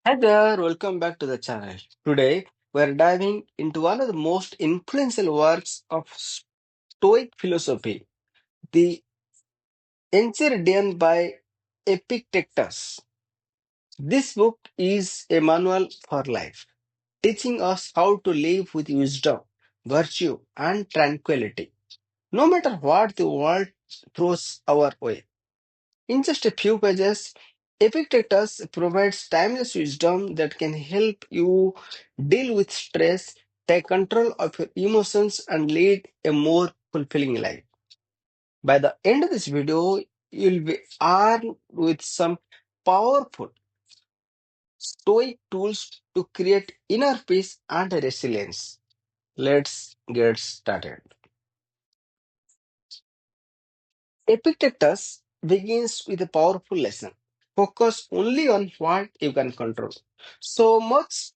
Hi there, welcome back to the channel. Today, we're diving into one of the most influential works of Stoic philosophy, the Enchiridion by Epictetus. This book is a manual for life, teaching us how to live with wisdom, virtue, and tranquility, no matter what the world throws our way. In just a few pages, Epictetus provides timeless wisdom that can help you deal with stress, take control of your emotions, and lead a more fulfilling life. By the end of this video, you'll be armed with some powerful stoic tools to create inner peace and resilience. Let's get started. Epictetus begins with a powerful lesson. Focus only on what you can control. So much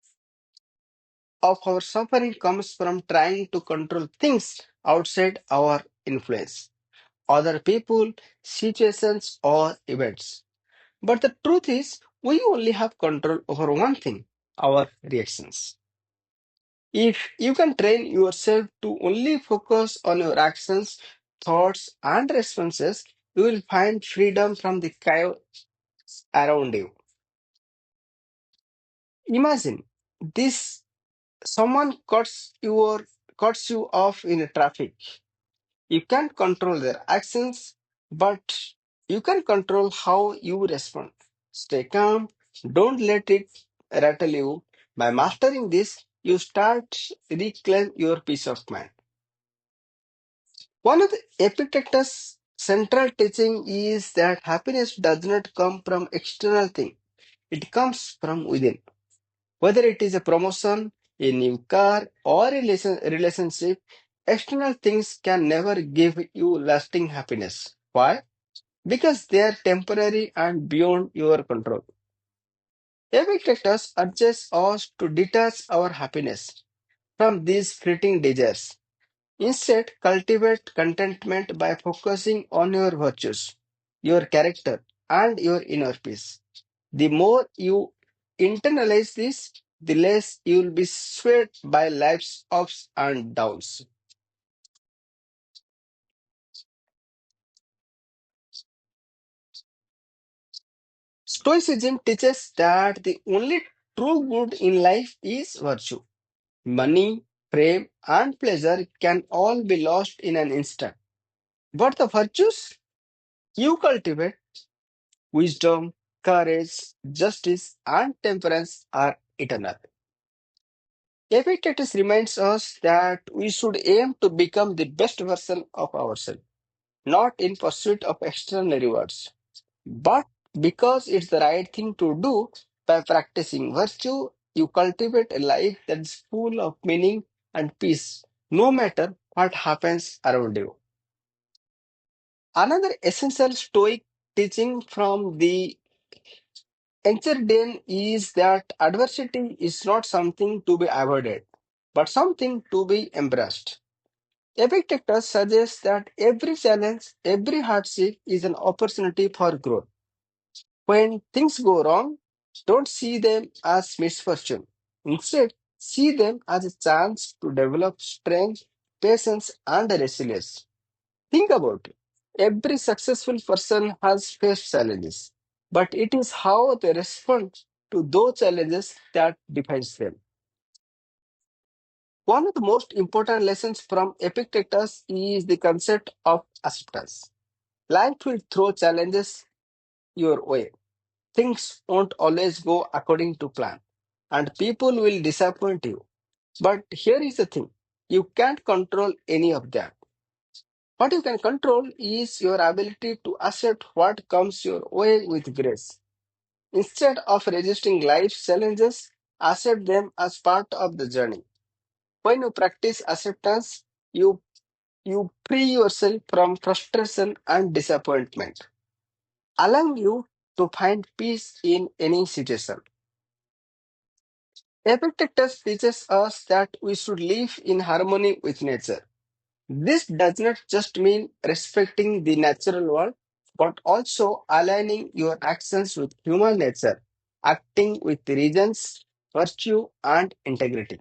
of our suffering comes from trying to control things outside our influence, other people, situations, or events. But the truth is, we only have control over one thing, our reactions. If you can train yourself to only focus on your actions, thoughts, and responses, you will find freedom from the chaos around you. Imagine this: someone cuts you off in traffic. You can't control their actions, but you can control how you respond. Stay calm, don't let it rattle you. By mastering this, you start reclaim your peace of mind. One of the Epictetus' central teaching is that happiness does not come from external things. It comes from within. Whether it is a promotion, a new car, or a relationship, external things can never give you lasting happiness. Why? Because they are temporary and beyond your control. Epictetus urges us to detach our happiness from these fleeting desires. Instead, cultivate contentment by focusing on your virtues, your character, and your inner peace. The more you internalize this, the less you will be swayed by life's ups and downs. Stoicism teaches that the only true good in life is virtue. Money, fame, and pleasure can all be lost in an instant. But the virtues you cultivate, wisdom, courage, justice, and temperance, are eternal. Epictetus reminds us that we should aim to become the best version of ourselves, not in pursuit of external rewards, but because it's the right thing to do. By practicing virtue, you cultivate a life that is full of meaning and peace, no matter what happens around you. Another essential Stoic teaching from the Enchiridion is that adversity is not something to be avoided, but something to be embraced. Epictetus suggests that every challenge, every hardship is an opportunity for growth. When things go wrong, don't see them as misfortune. Instead, see them as a chance to develop strength, patience, and resilience. Think about it. Every successful person has faced challenges, but it is how they respond to those challenges that defines them. One of the most important lessons from Epictetus is the concept of acceptance. Life will throw challenges your way. Things won't always go according to plan, and people will disappoint you. But here is the thing: you can't control any of that. What you can control is your ability to accept what comes your way with grace. Instead of resisting life's challenges, accept them as part of the journey. When you practice acceptance, you free yourself from frustration and disappointment, allowing you to find peace in any situation. Epictetus teaches us that we should live in harmony with nature. This does not just mean respecting the natural world, but also aligning your actions with human nature acting with reasons, virtue, and integrity.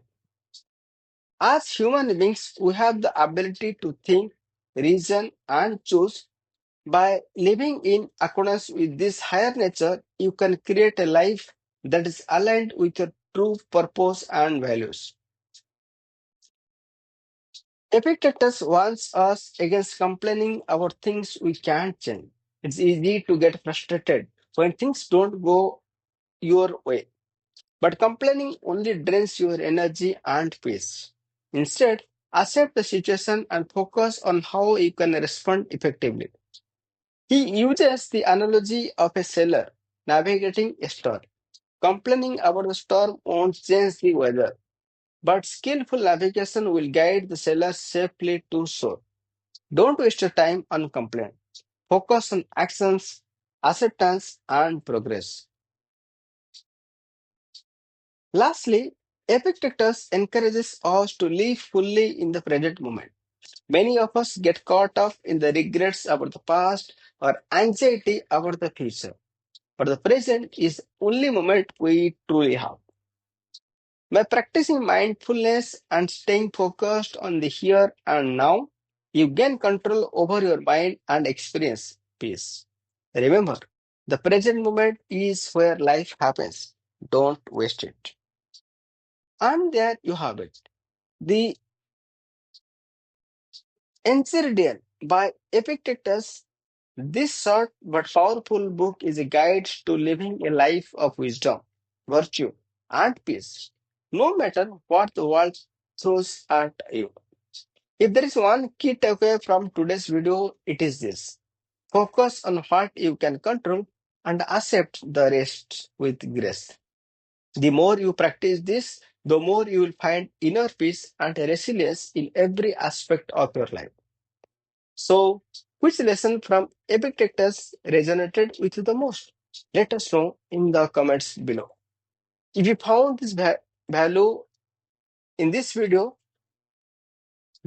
As human beings, we have the ability to think, reason, and choose. By living in accordance with this higher nature, you can create a life that is aligned with your true purpose and values. Epictetus warns us against complaining about things we can't change. It's easy to get frustrated when things don't go your way, but complaining only drains your energy and peace. Instead, accept the situation and focus on how you can respond effectively. He uses the analogy of a sailor navigating a storm. Complaining about the storm won't change the weather, but skillful navigation will guide the sailor safely to shore. Don't waste your time on complaint. Focus on actions, acceptance, and progress. Lastly, Epictetus encourages us to live fully in the present moment. Many of us get caught up in the regrets about the past or anxiety about the future. But the present is the only moment we truly have. By practicing mindfulness and staying focused on the here and now, you gain control over your mind and experience peace. Remember, the present moment is where life happens. Don't waste it. And there you have it. The Enchiridion by Epictetus. This short but powerful book is a guide to living a life of wisdom, virtue, and peace, no matter what the world throws at you. If there is one key takeaway from today's video, it is this: focus on what you can control and accept the rest with grace. The more you practice this, the more you will find inner peace and resilience in every aspect of your life. So, which lesson from Epictetus resonated with you the most? Let us know in the comments below. If you found this value in this video,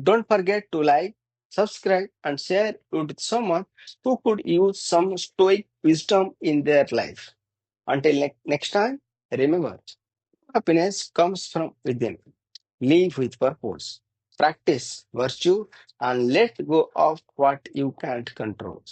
don't forget to like, subscribe, and share it with someone who could use some stoic wisdom in their life. Until next time, remember, happiness comes from within. Live with purpose, practice virtue, and let go of what you can't control.